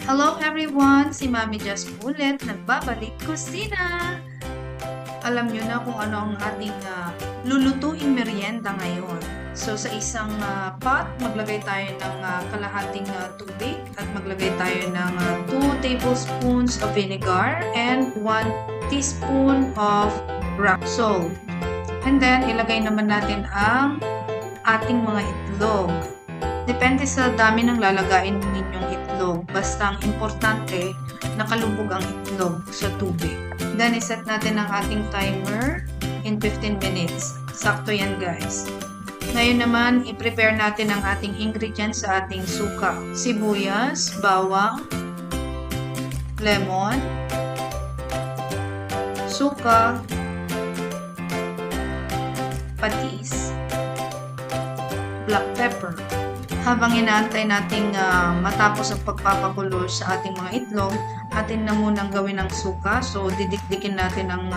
Hello everyone! Si Mami Just ulit, nagbabalik kusina! Alam nyo na kung ano ang ating lulutuing merienda ngayon. So sa isang pot, maglagay tayo ng kalahating tubig at maglagay tayo ng 2 tablespoons of vinegar and 1 teaspoon of rock salt. And then ilagay naman natin ang ating mga itlog. Depende sa dami ng lalagain ninyong itlog. Basta ang importante, nakalubog ang itlog sa tubig. Then, iset natin ang ating timer in 15 minutes. Sakto yan, guys. Ngayon naman, i-prepare natin ang ating ingredients sa ating suka. Sibuyas, bawang, lemon, suka, patis, black pepper. Habang inaantay nating matapos ang pagpapakulo sa ating mga itlog, atin na munang gawin ang suka. So, didikdikin natin ang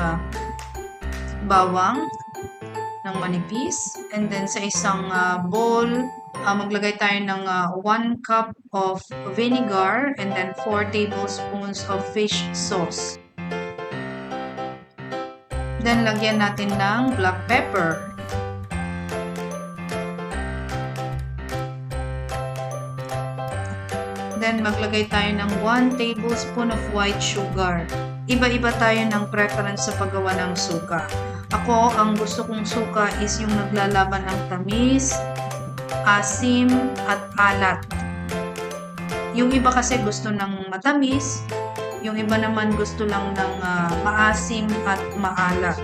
bawang ng manipis. And then, sa isang bowl, maglagay tayo ng 1 cup of vinegar and then 4 tablespoons of fish sauce. Then, lagyan natin ng black pepper. Then, maglagay tayo ng 1 tablespoon of white sugar. Iba-iba tayo ng preference sa paggawa ng suka. Ako, ang gusto kong suka is yung naglalaban ng tamis, asim, at alat. Yung iba kasi gusto ng matamis, yung iba naman gusto lang ng maasim at maalat.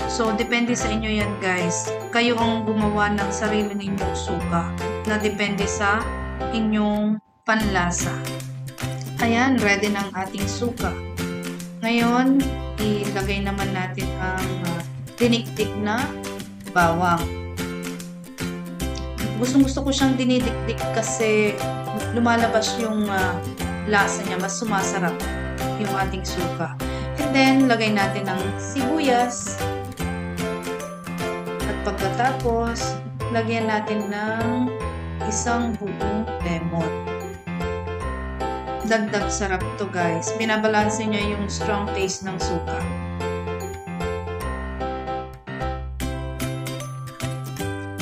So, depende sa inyo yan, guys. Kayo ang gumawa ng sarili ninyong suka na depende sa inyong panlasa. Ayan, ready ng ating suka. Ngayon, ilagay naman natin ang dinikdik na bawang. Gustong-gusto ko siyang dinidikdik kasi lumalabas yung lasa niya, mas sumasarap yung ating suka. And then, lagay natin ang sibuyas. At pagkatapos, lagyan natin ng isang buong lemon. Dagdag sarap to, guys. Binabalanse niya yung strong taste ng suka.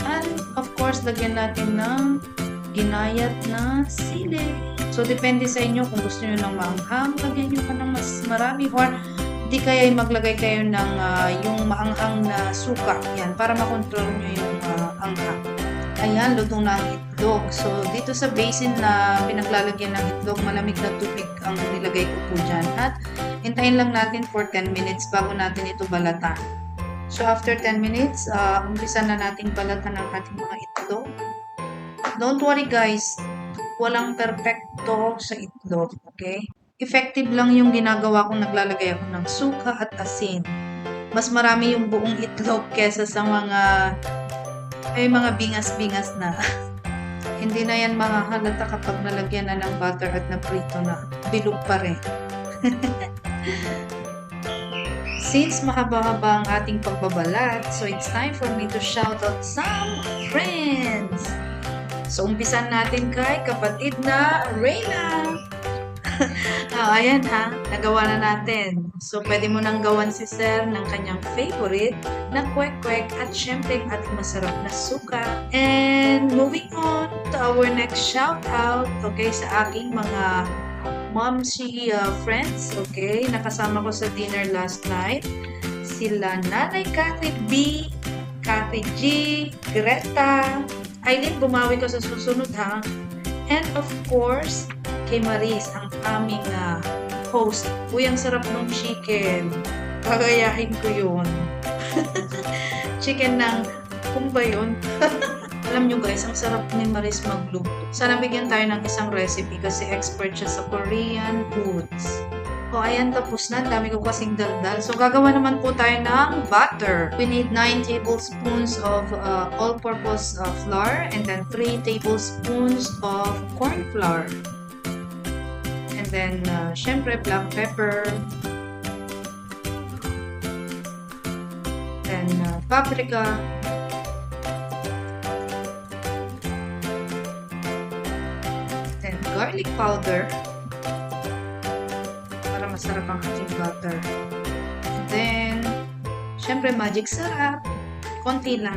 And of course, lagyan natin ng ginayat na sili. So, depende sa inyo kung gusto nyo ng maanghang, lagyan nyo pa ng mas marami or di kaya maglagay kayo ng yung maanghang na suka. Yan, para makontrol nyo yung anghang. Ayan, lutong na ang itlog. So, dito sa basin na pinaglalagyan ng itlog, malamig na tubig ang nilagay ko po dyan. At hintayin lang natin for 10 minutes bago natin ito balatan. So, after 10 minutes, umpisa na nating balatan ang ating mga itlog. Don't worry, guys. Walang perfecto sa itlog, okay? Effective lang yung ginagawa kong naglalagay ako ng suka at asin. Mas marami yung buong itlog kesa sa mga bingas-bingas na. Hindi na yan makahalata kapag nalagyan na ng butter at naprito na. Bilog pa rin. Since mahaba-haba ang ating pagbabalat, so it's time for me to shout out some friends. So, umpisan natin kay kapatid na Reyna. Ayan ha, nagawa na natin. So, pwede mo nang gawan si Sir ng kanyang favorite na kwek-kwek at syempre ating masarap na suka. And moving on to our next shout-out, okay, sa aking mga momsy friends, okay, nakasama ko sa dinner last night. Sila Nanay Cathy B, Cathy G, Greta, Aileen, bumawi ko sa susunod ha. And of course, kay Maris, ang aming host. Uy, ang sarap ng chicken. Pagayahin ko yun. Chicken ng, kung ba yun? Alam nyo guys, ang sarap ni Maris magluto. Sana bigyan tayo ng isang recipe kasi expert siya sa Korean foods. O, ayan, tapos na. Dami ko kasing daldal. So, gagawa naman po tayo ng butter. We need 9 tablespoons of all-purpose flour and then 3 tablespoons of corn flour. And then, syempre, black pepper. Then, paprika. Then, garlic powder. masarap ang ating butter. And then, syempre magic syrup. Konti lang.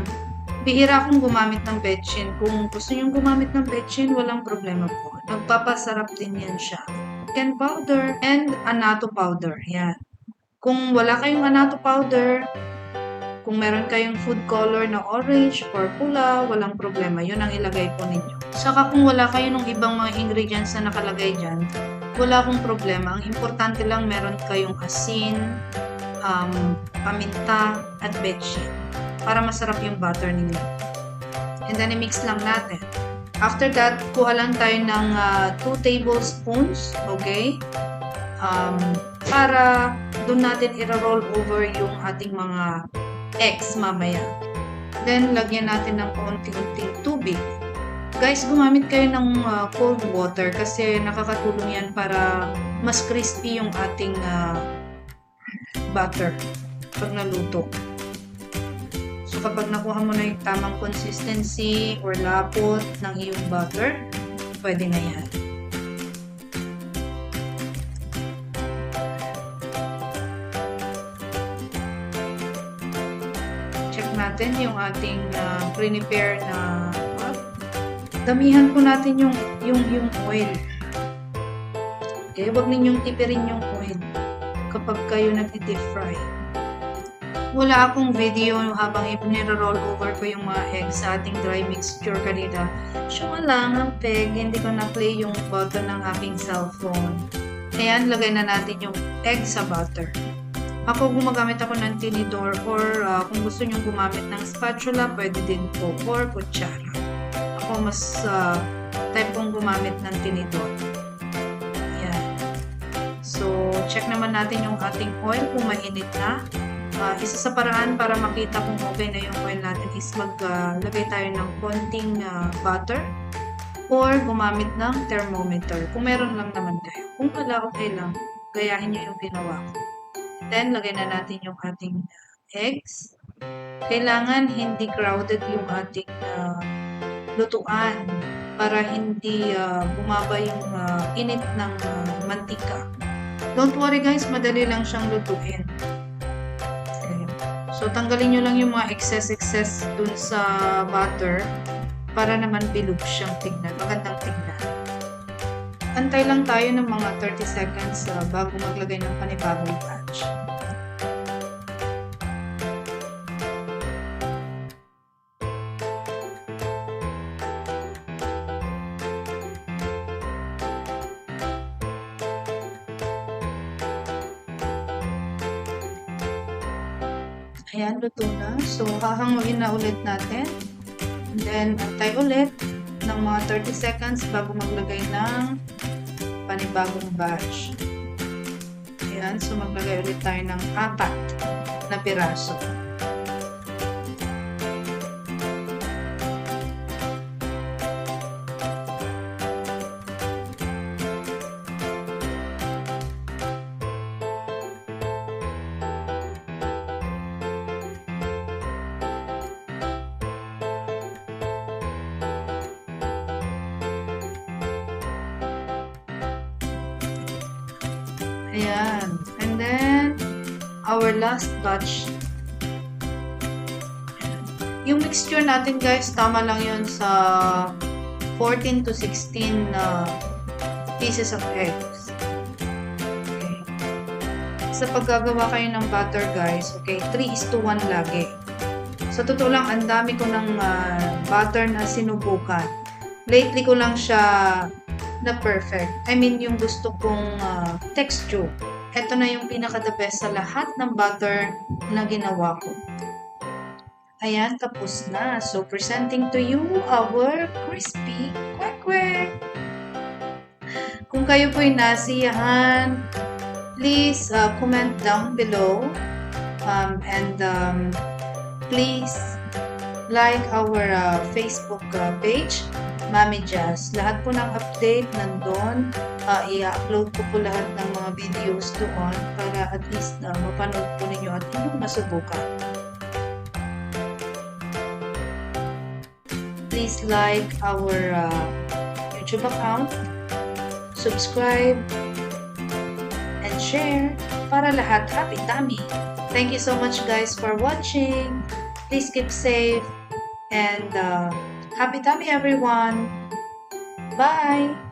Bihira akong gumamit ng betchin. Kung gusto nyo gumamit ng betchin, walang problema po. Nagpapasarap din yan siya. Chicken powder and annatto powder. Yan. Kung wala kayong annatto powder, kung meron kayong food color na orange or pula, walang problema. Yun ang ilagay po ninyo. Saka kung wala kayo ng ibang mga ingredients na nakalagay dyan, wala akong problema. Ang importante lang meron kayong asin, paminta, at betchin para masarap yung butter ninyo. And then, i-mix lang natin. After that, kuha lang tayo ng 2 tablespoons, okay? Para doon natin i-roll over yung ating mga eggs mamaya. Then, lagyan natin ng konti-unting tubig. Guys, gumamit kayo ng cold water kasi nakakatulong yan para mas crispy yung ating butter pag naluto. So, kapag nakuha mo na yung tamang consistency or lapot ng iyong butter, pwede na yan. Check natin yung ating prepare na damihan po natin yung oil. Okay, huwag ninyong tipirin yung oil kapag kayo nag-deep fry. Wala akong video habang i-roll over ko yung mga eggs sa ating dry mixture kanina. Siya lang ang peg, hindi ko na-play yung button ng aking cellphone. Ayan, lagay na natin yung egg sa butter. Ako gumagamit ako ng tinidor or kung gusto nyo gumamit ng spatula, pwede din po, or kutsara. Ako mas type kong gumamit ng tinidor. Ayan. So, check naman natin yung ating oil kung mainit na. Isa sa paraan para makita kung okay na yung oil natin is maglagay tayo ng konting butter or gumamit ng thermometer. Kung meron lang naman kayo. Kung wala, okay lang. Gayahin nyo yung ginawa ko. Then, lagay na natin yung ating eggs. Kailangan hindi crowded yung ating lutuan para hindi bumaba yung init ng mantika. Don't worry guys, madali lang siyang lutuin. So, tanggalin nyo lang yung mga excess dun sa butter para naman bilog siyang tignan. Magandang tignan. Antay lang tayo ng mga 30 seconds bago maglagay ng panibagong batch. Ayan, luto na. So, hahanguin na ulit natin. And then, antay ulit ng mga 30 seconds bago maglagay ng panibagong batch. Ayan, so maglagay ulit tayo ng 4 na piraso. Ayan. And then, our last batch. Yung mixture natin guys, tama lang yun sa 14 to 16 pieces of eggs. Okay. Sa paggagawa kayo ng butter guys, okay, 3:1 lagi. Sa totoo lang, ang dami ko ng butter na sinubukan. Lately ko lang siya na perfect. I mean, yung gusto kong texture. Ito na yung pinaka-the best sa lahat ng butter na ginawa ko. Ayan, tapos na. So, presenting to you our crispy kwek-kwek. Kung kayo po'y nasiyahan, please comment down below. And please like our Facebook page, Mami Jazz. Lahat po ng update nandun. I-upload ko po lahat ng mga videos doon para at least mapanood po ninyo at inyong masubukan. Please like our YouTube account, subscribe, and share para lahat happy tummy. Thank you so much guys for watching. Please keep safe and happy tummy everyone. Bye!